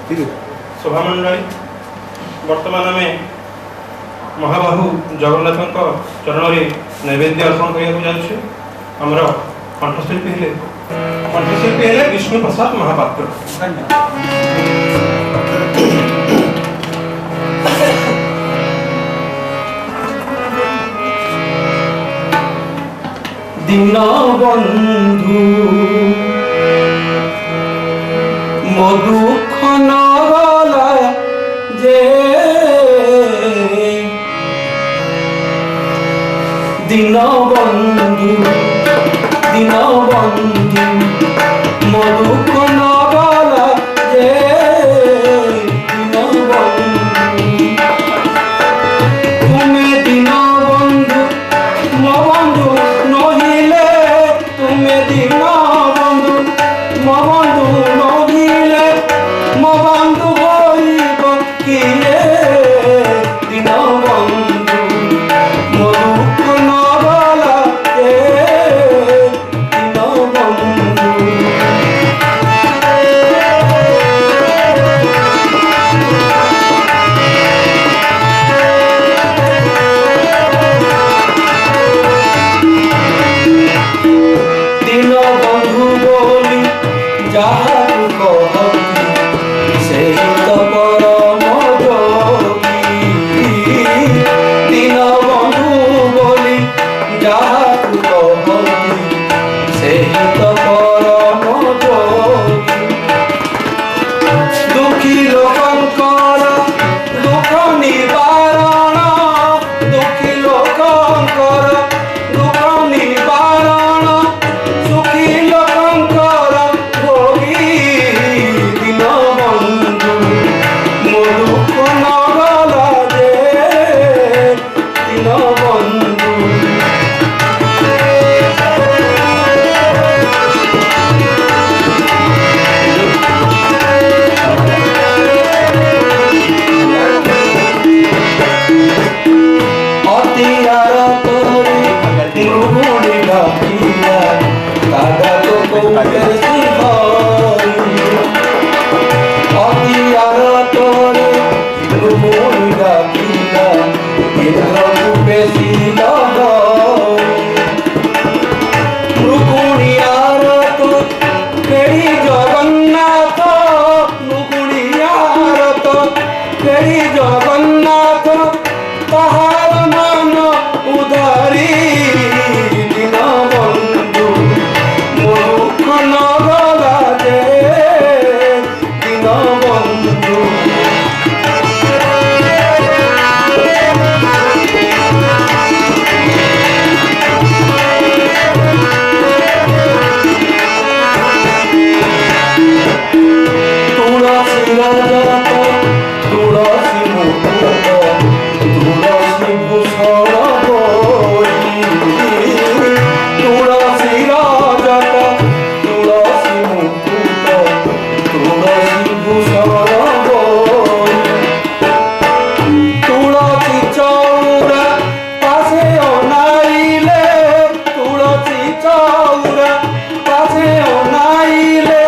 ठीक है सभामंडली वर्तमान आम महाबाहु जगन्नाथ चरण में नैवेद्य अर्पण करने आमर कंठशिल्पी हेले विष्णु प्रसाद महापात्र। दीन बंधु मो दुख न गला जे दीन बंधु मो दुख न गला जे दीन बंधु तुम्हें दीन बंधु मो बंधु नहिले तुम्हें दीन बंधु मो बंधु नहिले मो बंधु होइब किए दीन बंधु मो दुख न गला जे दीन बंधु दीन बंधु बोली जहाँ कहती से तो परम जोगी दीन बंधु बोली जहाँ कहती से तो परम जोगी दुखी लोकंकर दुख निवारण दुखी लोकंकर दुख निवारण सुखी लोकंकर भोगी दीन बंधु मो दुख न गला जे दीन बंधु अतियार तोरे निर्गुणी डाकिया कागा तो कौटे सिंहारी अतियार तोरे निर्गुणी डाकिया इंद्र रूपे सिलहरी मृगुणियार तो केड़ी जगन्नाथ मृगुणियार तो केड़ी जगन्नाथ ताहार मान उधारी दीन बंधु मो दुख न गला जे दीन बंधु तुलसी रजत तुलसी मुकुट तुलसी भूषण बोली तुलसी रजत तुलसी मुकुट तुलसी भूषण बोली तुलसी चौरा पासे अनाइले तुलसी चौरा पासे अनाइले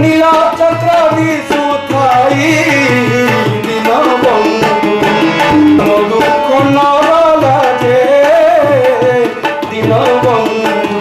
नील चक्र दिशुथाई दीन बंधु मो दुख न गला जे दीन बंधु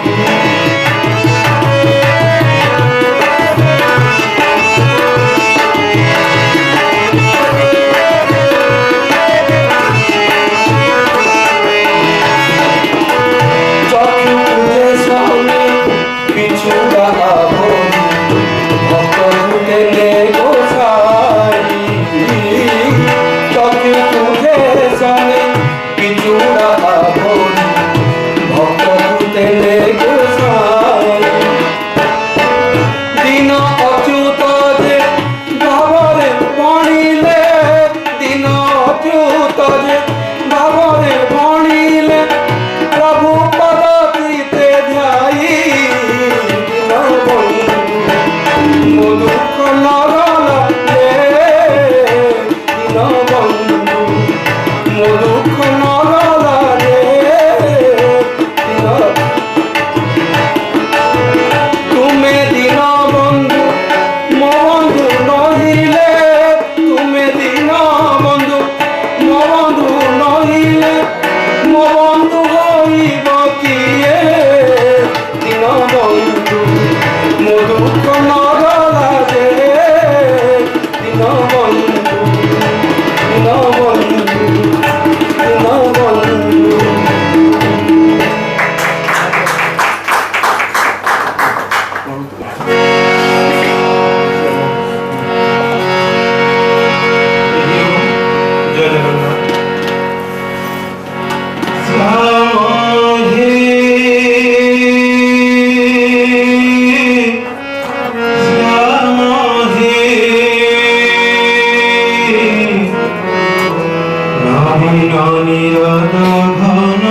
নবীন নীরদ ঘন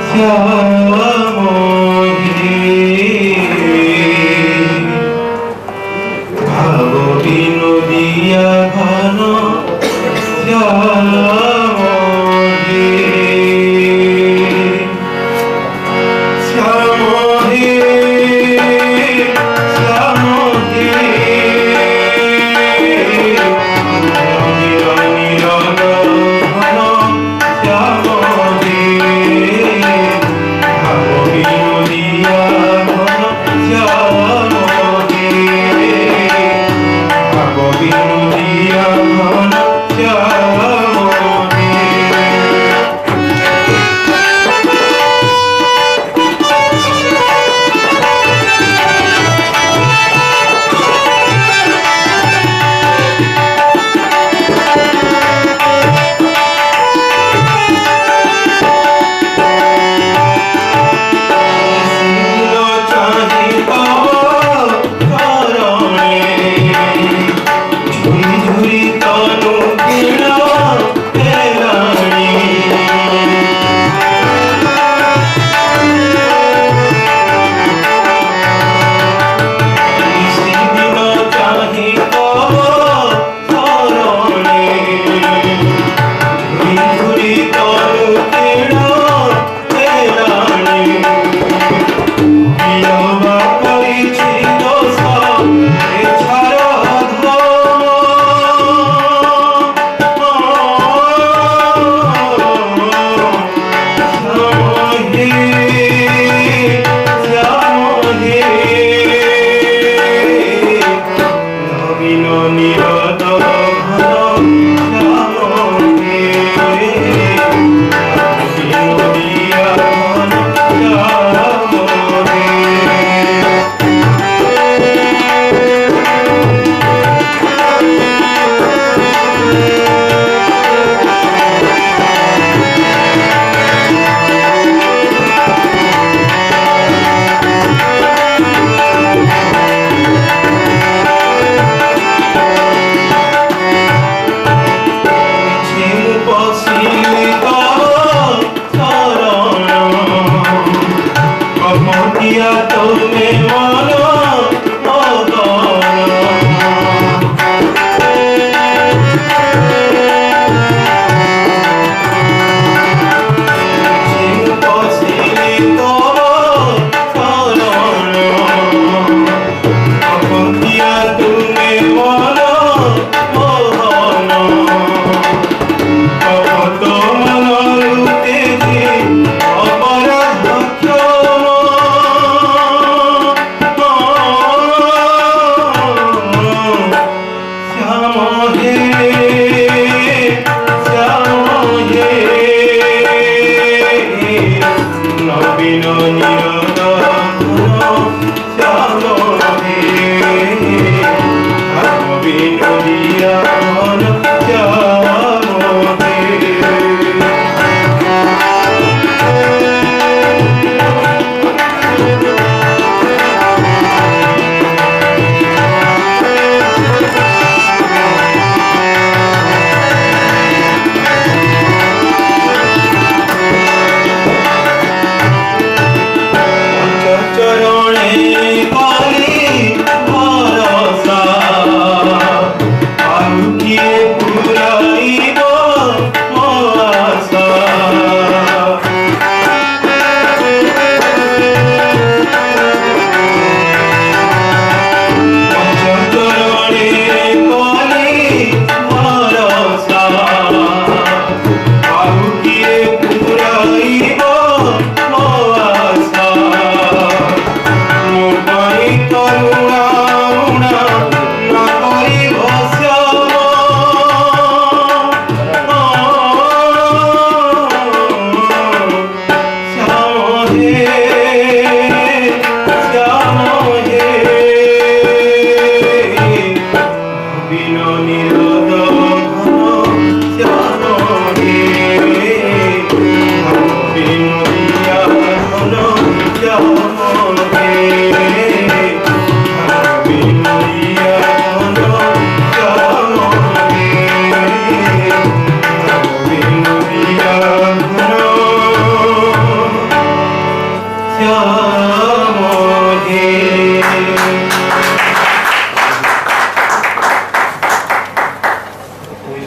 শ্যাম হে ভাব বিনোদিয়া ঘন শ্যাম হে শ্যাম হে শ্যাম হে নীরদ ঘন শ্যাম হে ভাব বিনোদিয়া ঘন শ্যাম হে ভাব বিনোদিয়া ঘন শ্যাম হে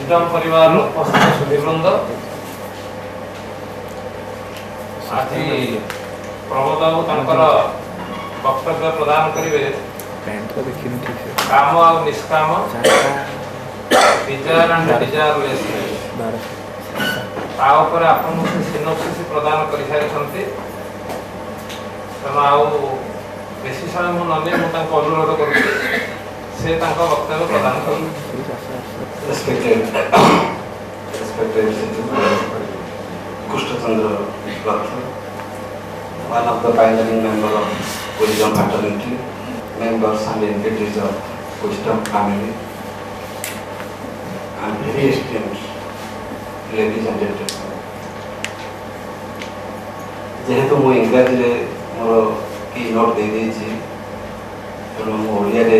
विजडम परिवार उपस्थित सुधीवृंद आज प्रमोद बाबू तांकर वक्तव्य प्रदान करेंगे काम और निष्काम डिजायर एंड डिजायरलेस ताऊपर आपन सिनोप्सिस प्रदान कर सारी तेणु आउ बेसी समय मु नने मु तांको अनुरोध करूँ से तांको वक्तव्य प्रदान करूँ Kushta Chandra Rath, one of the pioneering members of Wisdom Fraternity, members and entities of Wisdom family, and very esteemed ladies and gentlemen. जेहेतु मु इंग्रजी रे मोर की नोट दे देछि तेणु मु ओडिया रे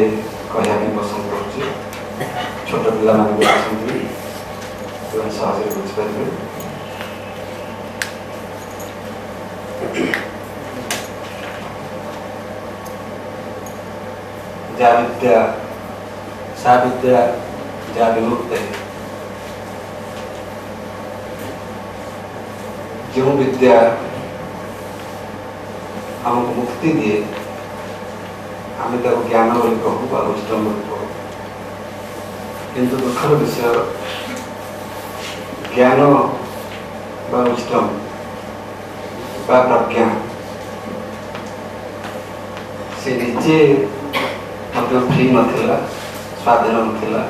कहया ପାଇଁ पसंद करूछि छोट पिला माने अछंती तो सहज बुझ पाइबे जा विद्या सा विद्या जा विमुक्त जो विद्या हमको मुक्ति दिए आम ज्ञान बोली कहूँ बा विजडम बोली कहूँ किंतु दुखर विषय ज्ञान बा विजडम बा प्रज्ञा से निजे फ्री नथिला स्वाधीन नथिला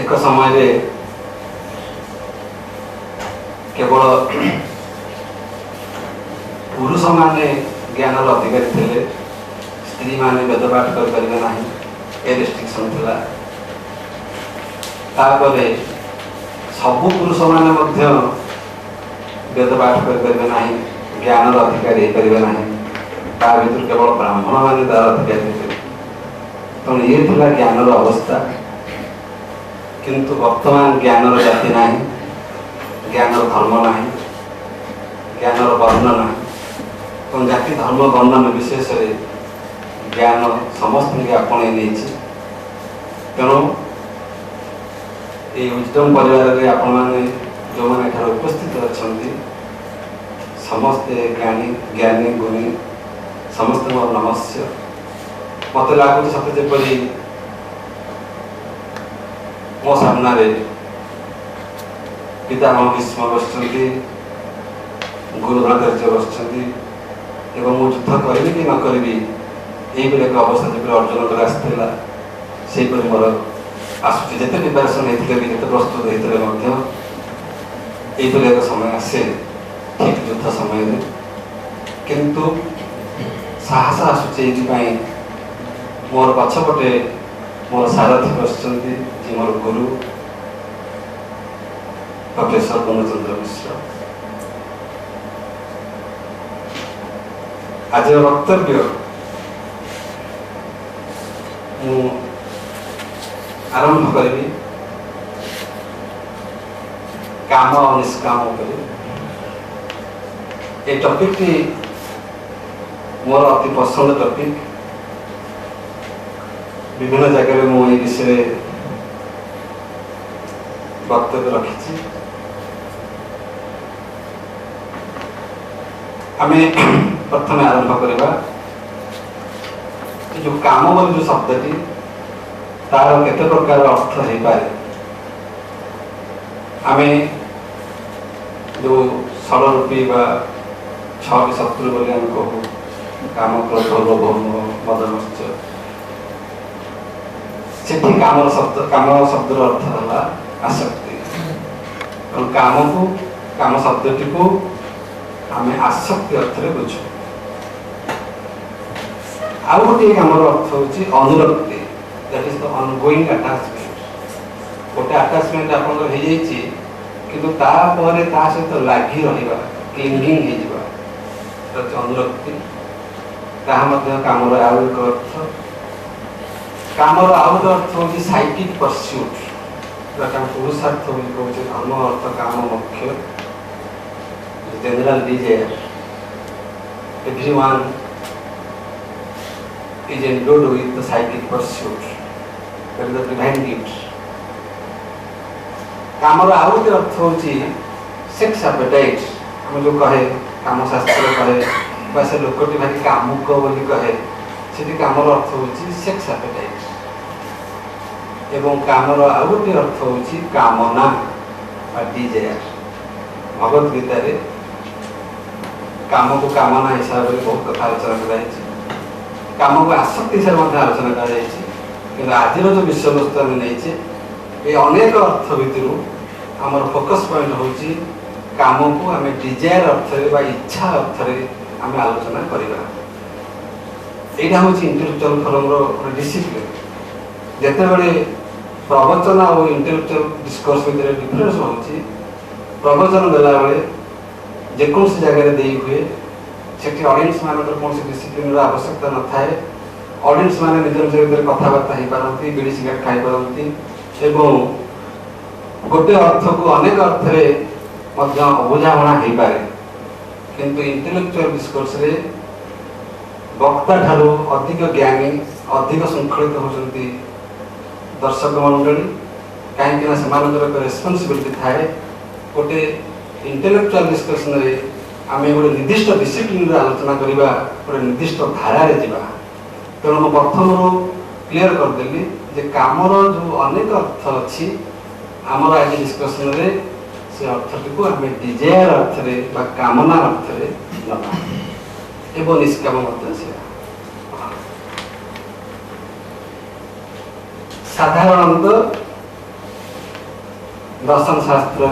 एक समय रे केवल पुरुष माने ज्ञान अधिकारी थे स्त्री माने वेद पाठ करें ना ए रेस्ट्रिक्शन थिला तापरे सबु पुरुष माने मध्य वेद पाठ करें ना ज्ञान अधिकारी करें ना ता भीतर केवल ब्राह्मण माने तार अधिकारी थे तो ये थिला ज्ञान अवस्था किंतु वर्तमान ज्ञान जाति ना ज्ञान धर्म ना ज्ञान वर्ण ना जाति धर्म वर्णन विशेष ज्ञान समस्त आपणे नहीं तेणु ये विजडम परिवार में आपण मैंने जो मैंने उपस्थित अच्छा समस्ते ज्ञानी ज्ञानी गुणी समस्त मोर नमस्य मत लगुच सत जपरी मो सामने पितामह भीष्म बस गुरु द्रोणाचार्य बस एवं मु युद्ध करी कि न करी यही एक अवस्था जो अर्जुन कर आसाला से मोर आसूँ जिते प्रिपेरेसन होते भी जिते प्रस्तुत होते यही एक समय आसे ठीक युद्ध समय किंतु साहस आसूँ मोर पछपटे मोर सारथी बस मोर गुरु प्रोफेसर पूर्णचंद्र मिश्र आज वक्तव्य आरंभ करी काम और निष्काम ये टॉपिक टी मोर अति पसंद टॉपिक विभिन्न जगह मुझे विषय वक्तव्य रखी आम प्रथम आरंभ करवा जो काम बोली जो शब्दटी तार केते प्रकार अर्थ हो पारे आम जो षडरूपी बा छह शत्रु बोली आम कहू काम क्रोध लोभ मद मत्सर सेठी काम शब्दर अर्थ है आसक्ति काम शब्दटी को आम आसक्ति अर्थ बुझु आउ गोटे आम अर्थ हूँ अनुरक्ति that is the ongoing attachment गोटे अटैचमेंट आप किंतु तापर ता सहित लगी रहा क्लिंगिंग हो अनुरक्ति कामर आउ एक अर्थ कामर आउ एक अर्थ हूँ साइकिक परस्यूट पुरुषार्थ कहते धर्म अर्थ काम मुख्य general desire everyone is endowed with the psychic pursuit that is the divine gift कामर आउ गोटे अर्थ हूँ सेक्स एपेटाइट आम जो कहे काम शास्त्र कहे से लोकटी भारी कामुक बोली कहे से कामर अर्थ हूँ सेक्स एपेटाइट एवं कामर आउ गोटे अर्थ हूँ कामना डिजायर भगवत गीतार काम को कामना हिसाब से बहुत कथा आलोचना कराई काम को आसक्ति हिसाब से आलोचना कर आज जो विषय वस्तु आम नहीं ये अनेक अर्थ भितर आमर फोकस पॉइंट हूँ काम को आम डिजायर अर्थ इच्छा अर्थ आम आलोचना करवा यहाँ हूँ इंटेलेक्चुअल फोरम डिसिप्लिन जिते बड़े प्रवचन और इंटेलेक्चुअल डिस्कोर्स भितर डिफरेन्स हूँ प्रवचन देला बेले जेकोसी जगह दे हुए सेठी ऑडियंस मानकर कौन डिसिप्लिन आवश्यकता न थाए ऑडियंस माने निज निज भीतर कथबार्ता हो पारती बीड़ी सिगरेट खाई पारती एवं गोटे अर्थ को अनेक अर्थ अबुझाणा हो पाए किंतु इंटेलेक्चुअल डिस्कोर्स रे वक्ता ठारू अधिक ज्ञानी अधिक श्रृंखलित होती दर्शक मंडली कहीं से रेस्पॉन्सिबिलिटी थाए गोटे इंटेलेक्चुअल डिस्कशन रे आम गोटे निर्दिष्ट डिसिप्लिन आलोचना करवा गोटे निर्दिष्ट धारा जावा तेणु मैं प्रथम क्लीयर करदेली जे कामर जो अनेक अर्थ अच्छी आमर आज डिस्कसन रे से अर्थटी को आम डिजायर अर्थ रे बा कामना अर्थ रे नबा एवं निष्काम साधारणतः दर्शन शास्त्र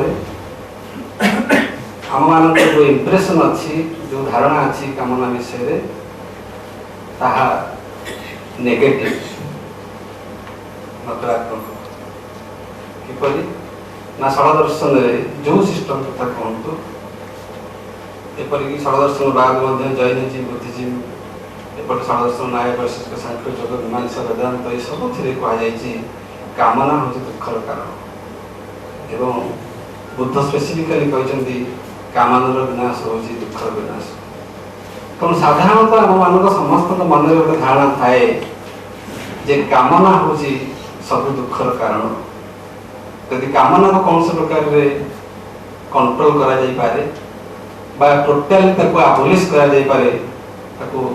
आम मान जो इम्प्रेशन अच्छी जो धारणा अच्छी कामना विषय ताहा नेगेटिव नकारात्मक किपरि ना षड़दर्शन जो सिस्टम कथा कहतु एपरिक षड़दर्शन बाद जैनिज्म बुद्धिज्म एपटे षड़दर्शन न्याय वैशेषिक सांख्य योग मीमांसा वेदांत ये सब कहुई कामना हूँ दुखर कारण एवं बुद्ध स्पेसिफिकली कहते कामनार विनाश हूँ दुखर विनाश तेणु साधारणतः आम मान समस्त मन में गोटे धारणा थाए जे कामना हूँ सब दुखर कारण यदि कामना को कौन से प्रकार रे कंट्रोल करा जाई पारे बा टोटली ताको अबोलिश करा जाई पारे ताको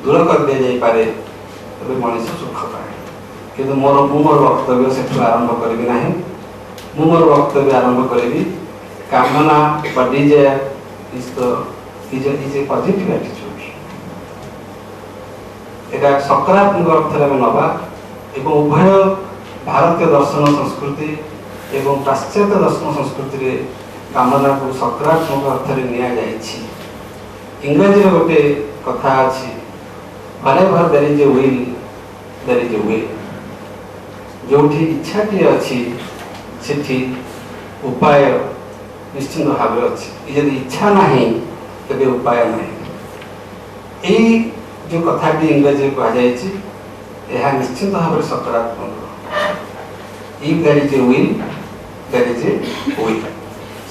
दूर कर दिया जाई पारे तबे मनुष्य सुख पाए किंतु मोर वक्तव्य से आरंभ करी ना मोर वक्तव्य आरंभ करी कामना बा desire is a positive attitude एटा सकारात्मक अर्थ में नवा एवं उभय भारतीय दर्शन संस्कृति एवं पाश्चात्य दर्शन संस्कृति रे कामना को सकारात्मक अर्थ में निया जाइछि इंग्रजी रे गोटे कथा अछि wherever there is a will there is a way जोठी इच्छाटी अच्छी सेठी उपाय निश्चिंत भाव अच्छी यदि इच्छा नहीं तबे उपाय नहीं यही जो कथाटी इंग्रजी कहुई यह निश्चिंत भाव सकारात्मक if there is a will there is a way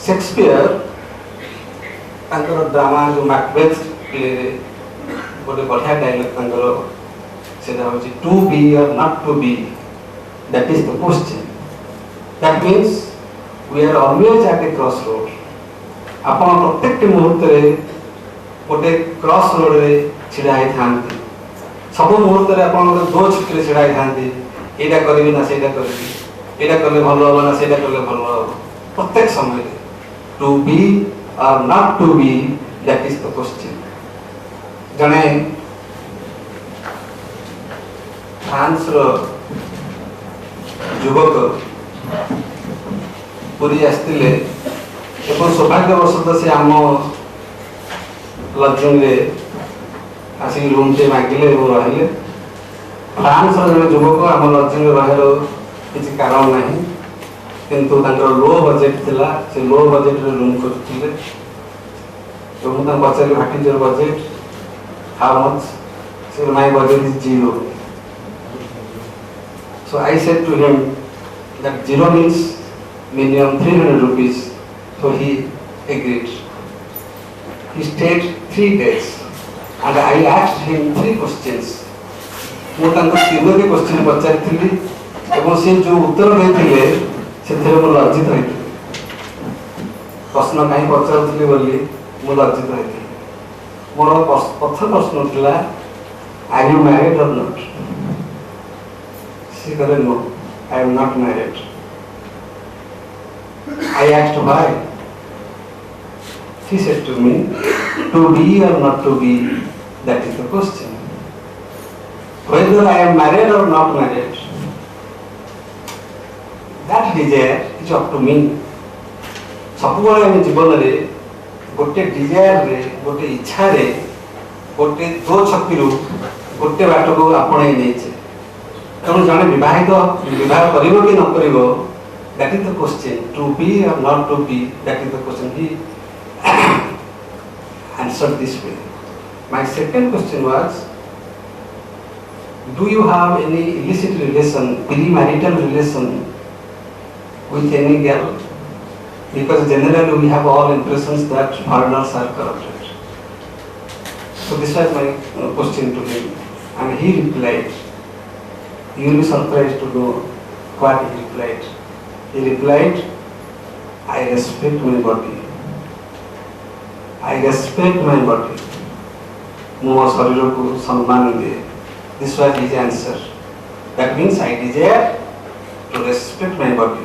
Shakespeare drama जो मैकबेथ प्ले गोटे बढ़िया डायलॉग से to be or not to be that is the question that means we are always at a cross road आपण प्रत्येक मुहूर्त रे गोटे cross road रे छिड़ा था सब मुहूर्त रे आपण दो छिट्रे छिड़ा था एटा करबी ना सेटा करबी एटा करले भल हो ना सेटा करले भल हो प्रत्येक समय to be or not to be that is the question जने फ्रांस रो युवक पुरी आसते सौभाग्यवश से आम लजिंग आसिक रूम टे मागिले रही फ्रांस जन युवक आम लजिंग रही किसी कारण ना किंतु लो बजेट थिला से लो बजेट रूम खोजुले तो मुझे पचारि what is your budget how much so my budget is 0 so I said to him that 0 means minimum 300 rupees so he agreed he stayed 3 days and I asked him 3 questions ମୁଁ ତାଙ୍କୁ 3ଟି question ପଚାରିଥିଲି ଏବଂ ସେ जो उत्तर ଦେଇଥିଲେ ସେଥିରେ ମୁଁ ଲଜ୍ଜିତ ହୋଇଥିଲି प्रश्न कहीं पचारुली बोली मु लज्जित होती मोर प्रथम प्रश्न थिला are you married or not she कहले no I am not married I asked why she said to me to be or not to be that is the question whether I am married or not married that desire is up to me सबुबले हम जीवन रे गोटे Dzire रे गोटे इच्छा रे गोटे दो छकी रु गोटे बाट को आपणे नेचे तेणु जने विवाह करिवो कि न करिवो that is the question to be or not to be that is the question he answered this way. My second question was, do you have any illicit relation, premarital relation with any girl? Because generally we have all impressions that foreigners are corrupted. So this was my question to him, and he replied. You will be surprised to know what he replied. He replied, I respect my body. I respect my body. Mo sharir ko सम्मान दे. This was his answer. That means I desire to respect my body.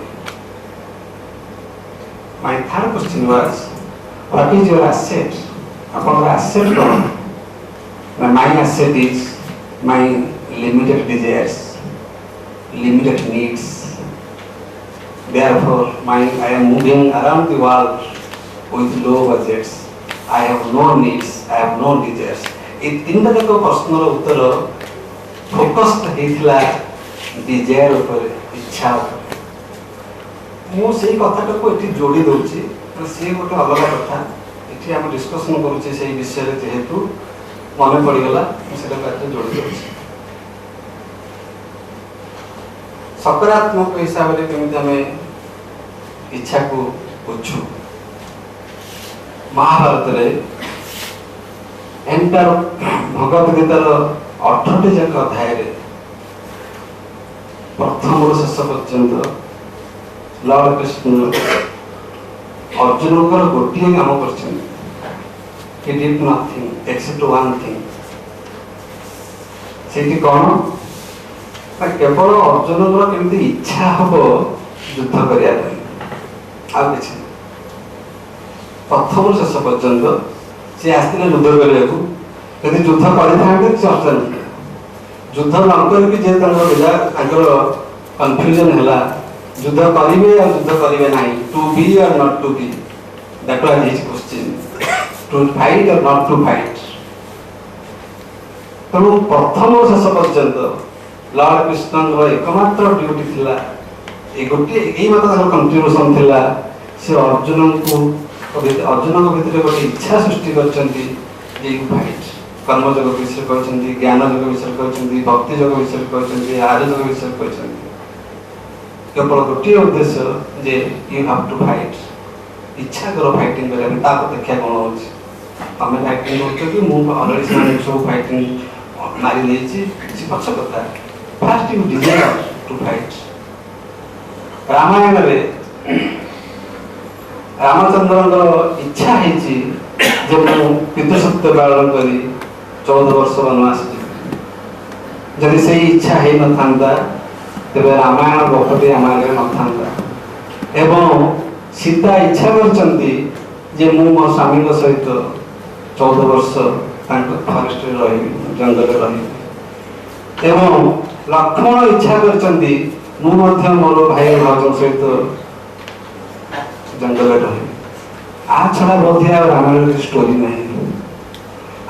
My third question was, what is your asset? Upon the asset कौन? My asset is my limited desires, limited needs. Therefore, I am moving around the world with low budgets. I have no needs, I have no desires. ये तीन तरह का प्रश्न उत्तर focused हेथिला Dzire ऊपर इच्छा ऊपर मु सेही कथाटा को एठी जोड़ी दोछि तो से गोटे अलग कथा एठी हम डिस्कशन करूछि सेही विषय रे जेहेतु मने पड़ी गला मु सेटा एठी जोड़ी दोछि सकारात्मक हिसाब रे केमिति हमें इच्छा को बुझु महाभारत रे एंटर भगवत गीतार 18 जाक अध्याय रे प्रथम ରୁ शेष पर्यंत लॉर्ड कृष्ण अर्जुन को गोटिए काम करछन he did nothing except one thing सेठी कोन केवल अर्जुन को केमिति इच्छा हबो युद्ध करिया आ किछ प्रथम शेष पर्यंत सी आसते युद्ध करने को यदि युद्ध करते चर्चा नहीं युद्ध न कर कन्फ्यूजन है युद्ध करेंगे और युद्ध करेंगे ना to be or not to be that was his question to fight or not to fight तेणु प्रथम शेष पर्यंत लॉर्ड कृष्ण एकमात्र ड्यूटी थिला ए गोटे एई मात्र कंट्रीब्यूशन थिला से अर्जुन को अर्जुन भितर गोटे इच्छा सृष्टि करछंती जे फाइट कर्मयोग विषय कहछंती ज्ञान योग विषय कहछंती भक्ति योग विषय कहछंती आर्य योग विषय कहछंती केवल गोटे उद्देश्य जे यू हैव टू फाइट इच्छा करो फाइटिंग करे ता देखिया कोन होछि हमें फाइटिंग करछो कि मु ऑलरेडी से सब फाइटिंग मारी देछि छि पक्ष कथा first you desire to fight Ramayana रे रामचंद्र इच्छा है जे मु पितृसत्य पालन करी 14 वर्ष वनवास जदि से इच्छा है न थांदा तेरे रामायण गपटी हमारे न थांदा एवं सीता इच्छा करचंती जे मु मो स्वामी को सहित 14 वर्ष तांको फॉरेस्ट रे रही जंगल रे रही एवं लक्ष्मण इच्छा करचंती मु मध्य मोर भाई भाउज सहित जंगल रहे आ छड़ा बोधिया रामायण की स्टोरी नहीं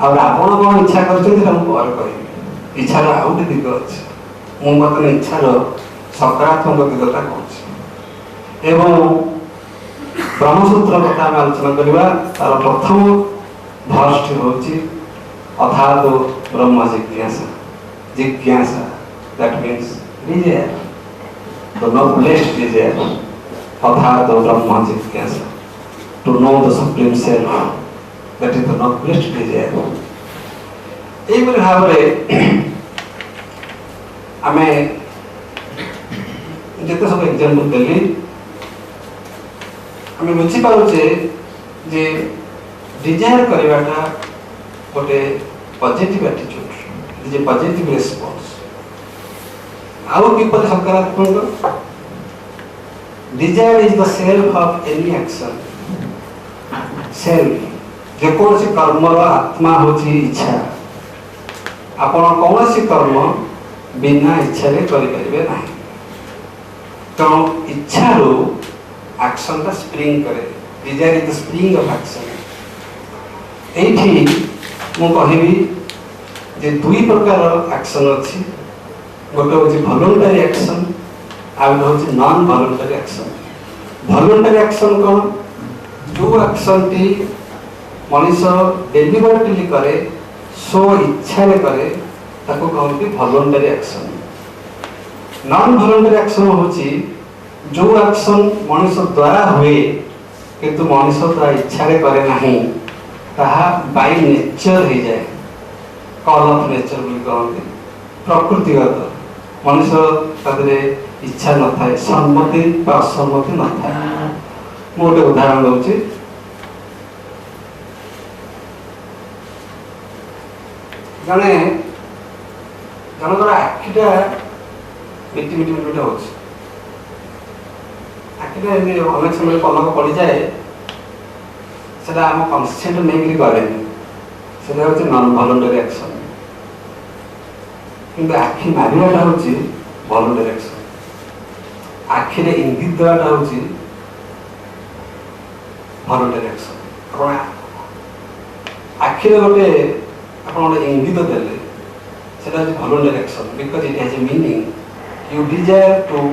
और आपण को इच्छा करछन हमको और कहि इच्छा रा आउट दिग अछि मु मत इच्छा रो सकारात्मक दिगता कहछि एवं ब्रह्मसूत्र कथा हम आलोचना करबा तार प्रथम भर्ष होछि अथातो ब्रह्म जिज्ञासा that means desire the noblest desire अथातो ब्रह्म जिज्ञासा to know the supreme self that is the noblest desire every Bhavre आमे जेते सब एग्जांपल देली आम बुझीपारे जे डिजायर करवाटा गोटे पॉजिटिव एटीट्यूड पॉजिटिव रेस्पॉन्स आउ किपर सकारात्मक desire is the self of any action self जेकोसी कर्मर आत्मा होची इच्छा आपण कौन सी कर्म बिना इच्छा रे करि परिबे नाही तो इच्छा रो एक्शन का स्प्रिंग करे Dzire is the spring of action एठी मु कहिबी जे दुई प्रकार एक्शन अछि गोटे होची वॉलंटरी एक्शन आ गोटे होची non voluntary action voluntary action कोन जो एक्शन टी मनुष्य डेलिबरेटली करे सो इच्छा रे करे ताको कहते voluntary action non voluntary action होची जो एक्शन मनुष्य द्वारा हुए किंतु मनुष्य द्वारा इच्छा रे करे नहीं ताहा बाय नेचर हो जाए कॉल ऑफ नेचर बोली कहते प्रकृतिगत मनुष्य तादरे इच्छा न थाए सम्मति बा असम्मति न थाए मु गोटे उदाहरण दूची जने जनकर आखिटा मिटी मिटी मिटी हो आखिटा अनेक समय पलक पड़ जाए सेटा आम कनसेंट नहीं करे सेटा होची नॉन वॉलंटरी एक्शन किंतु आखि मारिवाटा होची वॉलंटरी एक्शन आखि रे इंगित देवाटा होची वॉलंटरी एक्शन आपण आखि रे गोटे आपण गोटे इंगित देले सेटा होची voluntary action because it has a meaning you desire to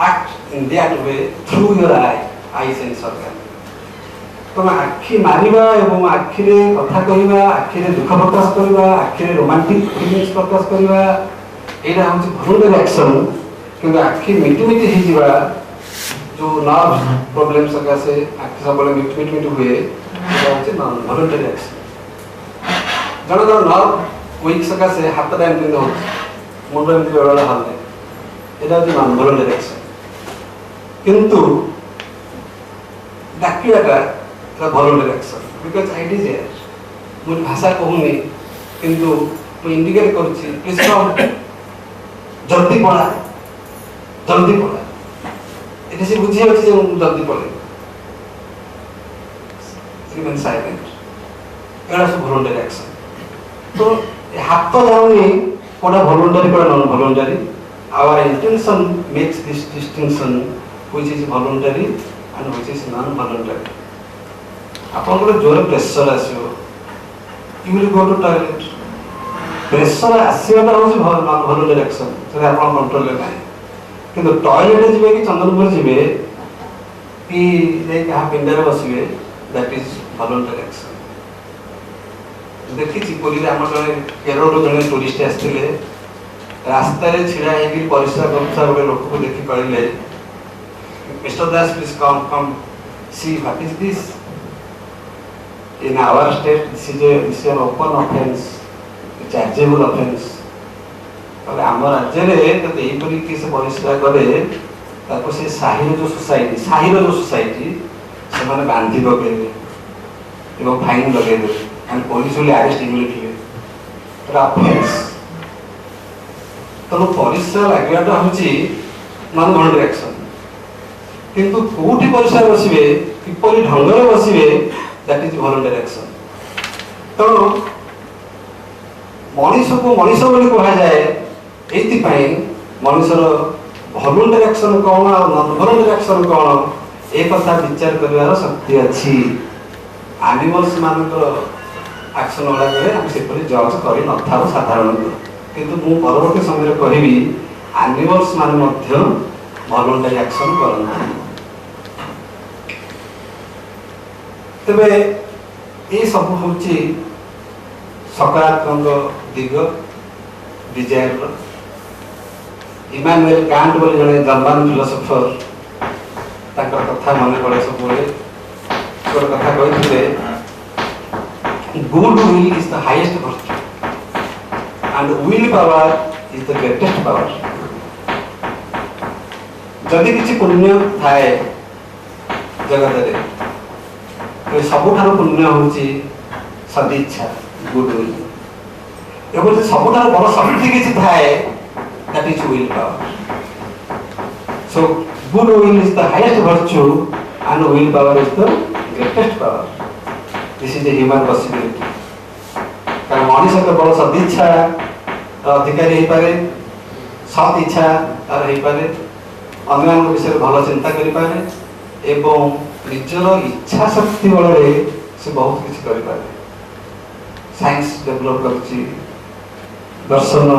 act in that way through your eye sense organ तुम आखि मारिबा एवं आखि रे कथा कहबा आखि रे दुख प्रकाश करबा आखि रे रोमांटिक फीलिंग्स प्रकाश करबा एरा होची वॉलंटरी एक्शन किंतु आखि मिटी मिटी ही जीवा जो नर्व प्रॉब्लम सका से आखि सबले मिटी मिटी हुए एरा होची नॉन वॉलंटरी एक्शन जण जण नर्व वीक सका से हाथ टाइम दिन हो मुंड में बेला हालने एरा होची नॉन वॉलंटरी एक्शन किंतु डाकियाटा voluntary action because I desire मुझे भाषा कहूनी किंतु मु इंडिकेट करूची प्लीज कम जल्दी पड़ा एटे से बुझी अछि जे जल्दी पड़े रिमेन साइलेंट एड़ा सब वॉलंटरी एक्शन तो हाथ जाउनी कोडा वॉलंटरी कोडा non voluntary our intention makes this distinction which is voluntary and which is non voluntary आपन को जोर प्रेशर आसियो you will go to toilet pressure आसियोटा होची नॉन वॉलंटरी एक्शन से आपन कंट्रोल ले नाही किंतु टॉयलेट जिबे कि चंदनपुर जिबे कि जे कहा पिंडर बसिबे दैट इज वॉलंटरी एक्शन देखि छि पुरी रे हमर जने केरल जने टूरिस्ट आस्थिले रास्ता रे छिड़ा हेकि परिश्रा करछा गोटे लोक को देखि कहले mister Das please come see what is this in our state this is an open offense chargeable offense और आम राज्य रे तो एही परी कि से परिश्रा करे ताको से साहिर जो सोसाइटी से माने बांधी पकेबे एवं फाइन लगे दे and police will arrest immediately तो ऑफेंस तो परिश्रा लागेटा होची नॉन वॉलंटरी एक्शन किंतु कोठी परिश्रा बसिबे किपरि ढंग रे बसिबे दैट इज वॉलंटरी एक्शन तो मनुष्य को मनुष्य बोली कहा जाए एति पई मनुष्यर वॉलंटरी एक्शन कोन और नॉन वॉलंटरी एक्शन कोन ए कथा विचार करबार शक्ति अछि एनिमल्स मानकर एक्शन वाला करे हम सेपरि जज करि न थारो साधारणतः किंतु मु परवर्ती समय रे कहिबी एनिमल्स मान मध्य वॉलंटरी एक्शन करन तबे ये सब होची सकारात्मक दिग डिजायर इमानुएल कांट बोली जने जर्मन फिलोसोफर ताकर कथा मने पड़े सब बोले तोर कथा कहिथिले good will is the highest virtue and will power is the greatest power जदि किछि पुण्य थाए जगत सबुठार पुण्य हूँ सदिच्छा गुड विल एवं सबुठार बड़ शक्ति किसी थाए that is will power so good will is the highest virtue and will power is the greatest power this is a human possibility कारण मनीष के बड़ सदिच्छा अधिकारी हो पारे सत इच्छा तार हो पारे अन्य विषय भल चिंता करें एवं निजर इच्छा शक्ति बल से बहुत किसी करें साइंस डेभलप कर दर्शन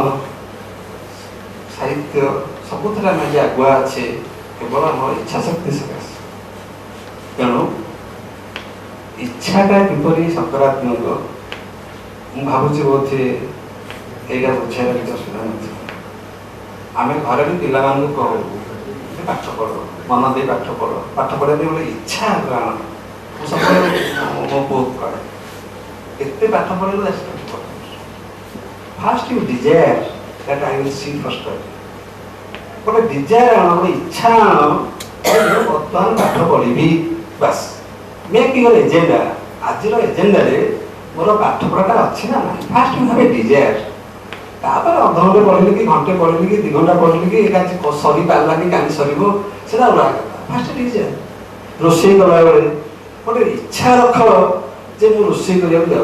साहित्य सबुथ आगुआ अच्छे केवल आम इच्छा शक्ति सकाश तेणु इच्छाटा किपरि सकारात्मक मुझे भावुँ बोध यहाँ बुझाइल किसी असुविधा नहीं आम घर भी पिला कहूँ पाठ पढ़ मन दे पाठ पढ़ा बोले इच्छा ग्रहण सब मो पु कहे एत पाठ पढ़े fast you desire that I will see first गोटे डिजायर आण गोटे इच्छा आण बर्तमान पाठ पढ़ी बस मेक योर एजेंडा आज एजेंडा मोर पाठ पढ़ाटा अच्छी ना ना fast you have a Dzire तापर अधघंटे पढ़िली कि घंटे पढ़िली कि 2 घंटा पढ़िली कि सरी पारानी काली सर से फास्ट डिजायर रोषे कला बेले गोटे इच्छा रख जे मुझे रोषे करने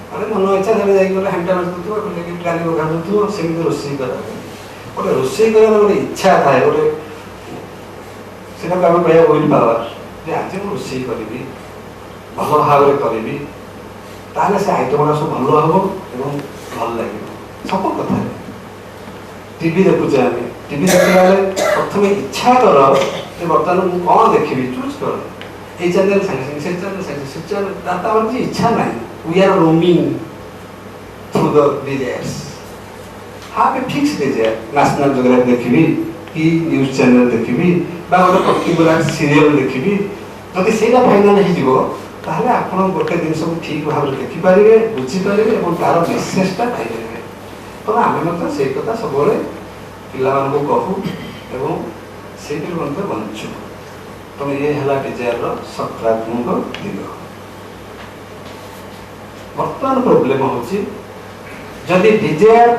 अरे मन इच्छा से हांडा बाजू डाली पकाऊ सेमती रोषे कर गोटे रोषे कर गोटे इच्छा थाए गोटे से आम कह विल पावर आज मुझे रोषे करी भल भाव करी ताले से आइटम गुड़ा सब भल हम भल लगे सब कथा टीवी देखुचे आम टीवी देखला प्रथम इच्छा कर बर्तमान मुझे कौन देखी चूज कर ये चैनल सांगे से चैनल सांगे से चैनल इच्छा ना we are roaming through the desires have a fix desire national geography देखी कि न्यूज चैनल देखी गोटे पर्टिकुलर सीरियल देखी जदि से फाइनाल हो ताहले आपण गोटे जिनस ठीक भाव में देखिपारे बुझीपारे और तार मेसेजटा पाइपर तो आम से कथा सब पिला कहूँ एवं से बंचु तो ये है डिजायर सकारात्मक दिग बर्तमान प्रोब्लेम हूँ जदि डिजायर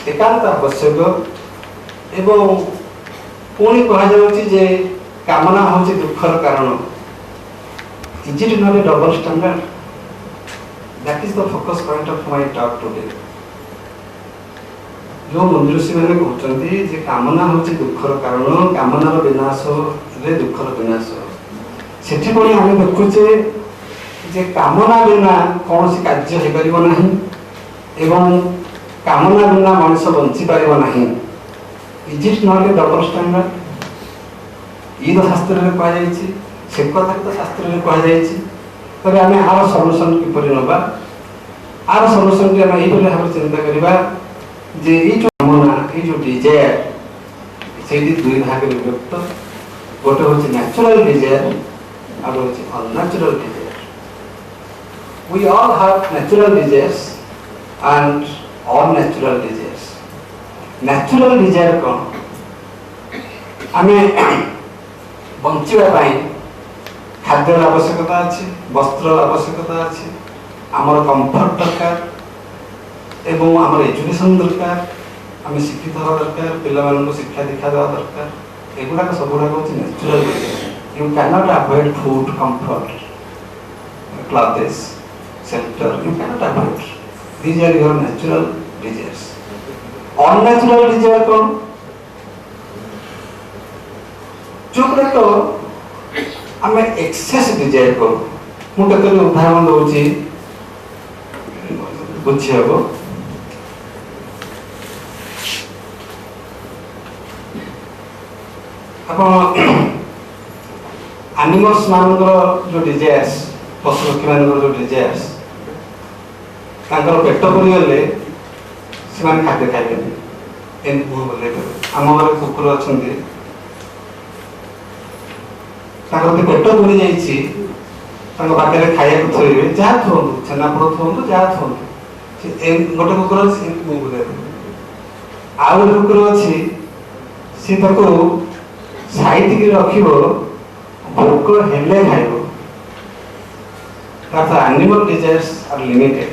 एकांत आवश्यक एवं पुणी कहुचे कामना हूँ दुखर कारण is it not A double standard that is the focus point of my talk today जो मुनि ऋषि मैंने कहते कामना हूँ दुखर कारण कामनार विनाश रे दुखर विनाश से आम देखुचे जे कामना बिना कौन सी कार्य हो पार ना एवं कामना बिना मनुष्य बंची पार ना is it not A double standard ये तो शास्त्र में कहुई से कथा तो शास्त्र में कहुई आम आर सल्यूशन किपर ना आर सल्यूशन की आम ये भाव चिंता करवा जे ये जो कामना ये जो डिजायर से दुई भाग में विभक्त गोटे हूँ नेचुरल डिजायर और हूँ unnatural desire we all have natural desires and unnatural desires natural desire कौन आम बंचाई खाद्यर आवश्यकता अच्छी वस्त्र आवश्यकता अच्छी आमर कंफर्ट दरकार एवं आमर एजुकेशन दरकार आम शिक्षित हवा दरकार पिला शिक्षा दीक्षा देवा दरकार एगुड़ाक सबुड़ाक हूँ natural you can not avoid food comfort clothes shelter you can not avoid these are your natural desires unnatural desire कौन जो तो आम एक्सेस डिजायर करूँ मुझे उदाहरण दूसरी बुझी हम आप एनिमल्स मान जो डिजायर्स पशु पक्षी मान जो डिजायर्स पेट भरीगले से खाद्य खाइबे आम घर कुकुर अच्छा पेट भरी जाइए पाखे खाया थोड़े जहाँ थोड़ू छेनापोड़ थोड़ू जहाँ थोड़ू गोटे कुकुर आउ गोटे कुकुर अच्छी सी साइड की रख भोक हेले खाइब that the animal desires are limited.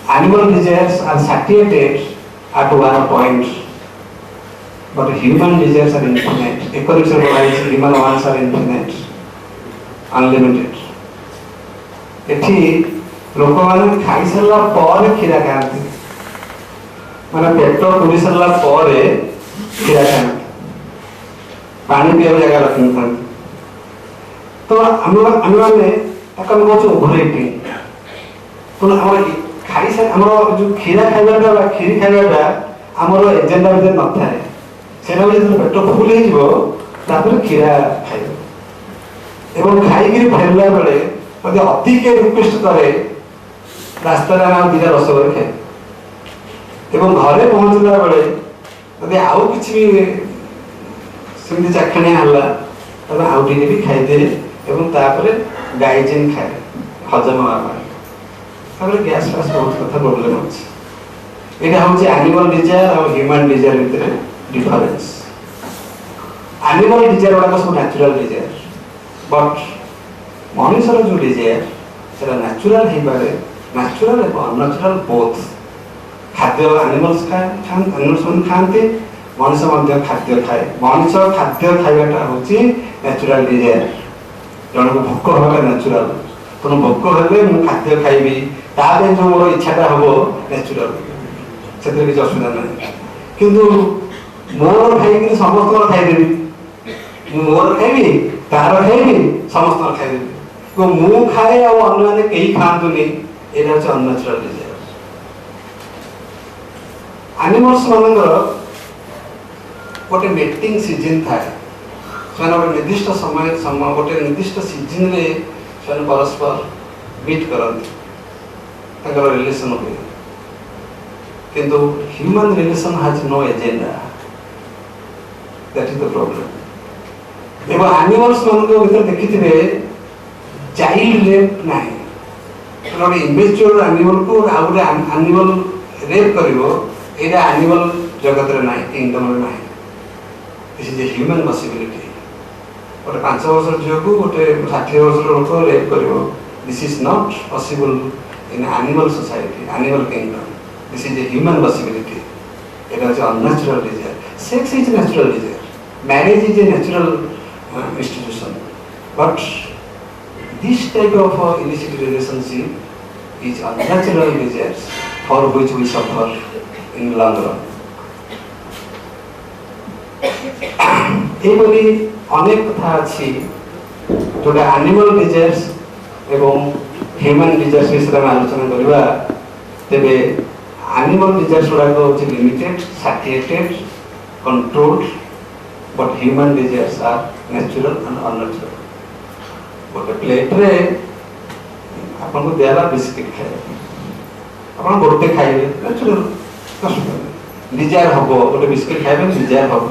Animal desires are satiated at one point, but human desires are infinite. Human wants are infinite, unlimited. ଏଠି ଲୋକମାନେ ଖାଇସାରିଲା ପରେ କ୍ଷୀରା ଖାଆନ୍ତି, ମାନେ ପେଟ ପୁରି ସାରିଲା ପରେ କ୍ଷୀରା ଖାଆନ୍ତି, ପାଣି ପିଇବାକୁ ଜାଗା ରଖିନଥାନ୍ତି। ତ ଆମେମାନେ ତାକୁ ଆମେ କହୁଛୁ ଓଭର ଇଟିଂ। ତେଣୁ ଆମର ଖାଇସାରି ଆମର ଯେଉଁ କ୍ଷୀରା ଖାଇବାଟା ବା କ୍ଷୀରି ଖାଇବାଟା ଆମର ଏଜେଣ୍ଡା ଭିତରେ ନଥାଏ। ସେଇଟା ଯେତେବେଳେ ପେଟ ଫୁଲ ହେଇଯିବ ତାପରେ କ୍ଷୀରା ଖାଇବ। ଏବଂ ଖାଇକିରି ଫେରିଲା ବେଳେ ଯଦି ଅଧିକ ରିକ୍ୱେଷ୍ଟ କରେ ରାସ୍ତାରେ ଆମେ ଦୁଇଟା ରସଗୋଲା ଖାଇବୁ। ଏବଂ ଘରେ ପହଞ୍ଚିଲା ବେଳେ ଯଦି ଆଉ କିଛି ବି ସେମିତି ଚାଖଣିଆ ହେଲା ତାହେଲେ ଆଉ ଟିକେ ବି ଖାଇଦିଏ ଏବଂ ତାପରେ ଡାଇଜେନ୍ ଖାଏ, ହଜମ ହେବା ପାଇଁ। ତାପରେ ଗ୍ୟାସ୍ ଫ୍ୟାସ୍ ବହୁତ କଥା ପ୍ରୋବ୍ଲେମ୍ ଅଛି। ଏଇଟା ହେଉଛି ଆନିମଲ୍ ଡିଜାୟାର ଆଉ ହ୍ୟୁମାନ୍ ଡିଜାୟାର ଭିତରେ ଡିଫରେନ୍ସ। ଆନିମଲ୍ ଡିଜାୟାର ଗୁଡ଼ାକ ସବୁ ନ୍ୟାଚୁରାଲ୍ ଡିଜାୟାର, ବଟ୍ ମଣିଷର ଯେଉଁ ଡିଜାୟାର ସେଟା ନ୍ୟାଚୁରାଲ୍ ହେଇପାରେ, ନ୍ୟାଚୁରାଲ୍ ଏବଂ ଅନ୍ୟାଚୁରାଲ୍ ବୋଥ୍। ଖାଦ୍ୟ ଆନିମଲ୍ସ ଆନିମଲ୍ସ ଖାଆନ୍ତି, ମଣିଷ ମଧ୍ୟ ଖାଦ୍ୟ ଖାଏ। ମଣିଷ ଖାଦ୍ୟ ଖାଇବାଟା ହେଉଛି ନ୍ୟାଚୁରାଲ୍ ଡିଜାୟାର। ଜଣକୁ ଭୋକ ହେବାଟା ନ୍ୟାଚୁରାଲ୍। ତେଣୁ ଭୋକ ହେଲେ ମୁଁ ଖାଦ୍ୟ ଖାଇବି, ତା ପାଇଁ ଯେଉଁ ମୋର ଇଚ୍ଛାଟା ହେବ ନ୍ୟାଚୁରାଲ୍, ସେଥିରେ କିଛି ଅସୁବିଧା ନାହିଁ। କିନ୍ତୁ ମୋର ଖାଇକିରି ସମସ୍ତଙ୍କର ଖାଇଦେବି, ମୁଁ ମୋର ଖାଇବି, ତାହାର ଖାଇବି, ସମସ୍ତଙ୍କର ଖାଇଦେବି। ମୁଁ ଖାଏ ଆଉ ଅନ୍ୟମାନେ କେହି ଖାଆନ୍ତୁନି, ଏଇଟା ହେଉଛି ଅନ୍ୟାଚୁରାଲ୍ ଡିଜାୟାର। ଆନିମଲ୍ସ ମାନଙ୍କର ଗୋଟେ ମେଟିଂ ସିଜନ୍ ଥାଏ। ସେମାନେ ଗୋଟେ ନିର୍ଦ୍ଦିଷ୍ଟ ସମୟ ଗୋଟେ ନିର୍ଦ୍ଦିଷ୍ଟ ସିଜନ୍ରେ ସେମାନେ ପରସ୍ପର ମିଟ୍ କରନ୍ତି, ତାଙ୍କର ରିଲେସନ୍ ହୁଏ। କିନ୍ତୁ human relation has no agenda, that is the problem. ଏବଂ ଆନିମଲ୍ସ ମାନଙ୍କ ଭିତରେ ଦେଖିଥିବେ ଚାଇଲ୍ଡ ରେପ୍ ନାହିଁ। ଗୋଟେ ଇମେଚୁର ଆନିମଲ୍କୁ ଆଉ ଗୋଟେ ଆନିମଲ୍ ରେପ୍ କରିବ, ଏଇଟା ଆନିମଲ୍ ଜଗତରେ ନାହିଁ, କିଙ୍ଗଡମ୍ରେ ନାହିଁ। This is a human possibility. ଗୋଟେ 5 ବର୍ଷର ଝିଅକୁ ଗୋଟେ 60 ବର୍ଷର ଲୋକ ରେପ୍ କରିବ, this is not possible in animal society, animal kingdom. This is a human possibility. এটা হচ্ছে unnatural desire. Sex is a natural desire. Marriage is a natural institution. But this type of illicit relationship is unnatural desires for which we suffer in long run. এইভাবে অনেক কথা আছে যেটা animal desires এবং human desires বিষয়ে আমি আলোচনা করিবা। তেবে animal desires গুড়াক হচ্ছে limited, satiated, controlled, but human desires are natural and unnatural. ଗୋଟେ ପ୍ଲେଟ୍ରେ ଆପଣଙ୍କୁ ଦିଆହେଲା ବିସ୍କିଟ୍ ଖାଇବେ, ଆପଣ ଗୋଟେ ଖାଇବେ ନ୍ୟାଚୁରାଲ, ଡିଜାୟାର ହବ, ଗୋଟେ ବିସ୍କିଟ୍ ଖାଇବେ ଡିଜାୟାର ହବ,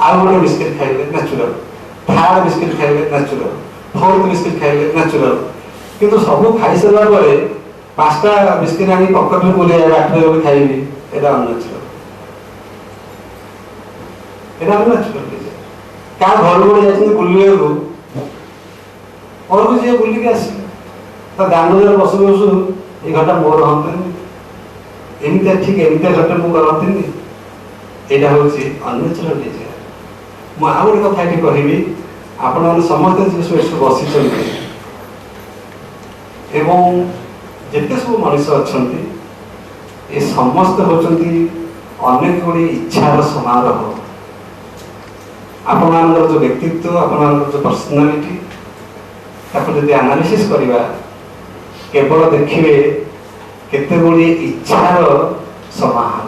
ଆଉ ଗୋଟେ ବିସ୍କିଟ୍ ଖାଇଲେ ନ୍ୟାଚୁରାଲ, ଥାର୍ଡ ବିସ୍କିଟ୍ ଖାଇଲେ ନ୍ୟାଚୁରାଲ, ଫୋର୍ଥ ବିସ୍କିଟ୍ ଖାଇଲେ ନ୍ୟାଚୁରାଲ। କିନ୍ତୁ ସବୁ ଖାଇସାରିଲା ପରେ 5ଟା ବିସ୍କିଟ୍ ଆଣି ପକେଟରେ ପୁରେଇବା, ବାଟରେ ଗଲେ ଖାଇବି, ଏଇଟା ଅନ୍ୟାଚୁରାଲ। ଏଇଟା ଅନ୍ୟାଚୁରାଲ। କାହା ଘରକୁ ଗୋଟେ ଯାଇଛନ୍ତି ବୁଲିବାକୁ, ଘରକୁ ଯିଏ ବୁଲିକି ଆସିବେ, ତା ଦାଣ୍ଡରେ ବସୁ ବସୁ ଏଇ ଘରଟା ମୋର ହଅନ୍ତାନି, ଏମିତିଆ ଠିକ ଏମିତିଆ ଘରଟା ମୁଁ କରନ୍ତିନି, ଏଇଟା ହେଉଛି ଅନ୍ୟାଚୁରାଲ ଡିଜାୟାର। ମୁଁ ଆଉ ଗୋଟେ କଥା ଏଠି କହିବି, ଆପଣମାନେ ସମସ୍ତେ ଏଠି ବସିଛନ୍ତି ଏବଂ ଯେତେ ସବୁ ମଣିଷ ଅଛନ୍ତି, ଏ ସମସ୍ତେ ହେଉଛନ୍ତି ଅନେକ ଗୁଡ଼ିଏ ଇଚ୍ଛାର ସମାରୋହ। ଆପଣମାନଙ୍କର ଯେଉଁ ବ୍ୟକ୍ତିତ୍ୱ, ଆପଣମାନଙ୍କର ଯେଉଁ ପର୍ସନାଲିଟି, ତାକୁ ଯଦି ଆନାଲିସିସ୍ କରିବା, କେବଳ ଦେଖିବେ କେତେ ଗୁଡ଼ିଏ ଇଚ୍ଛାର ସମାହାର।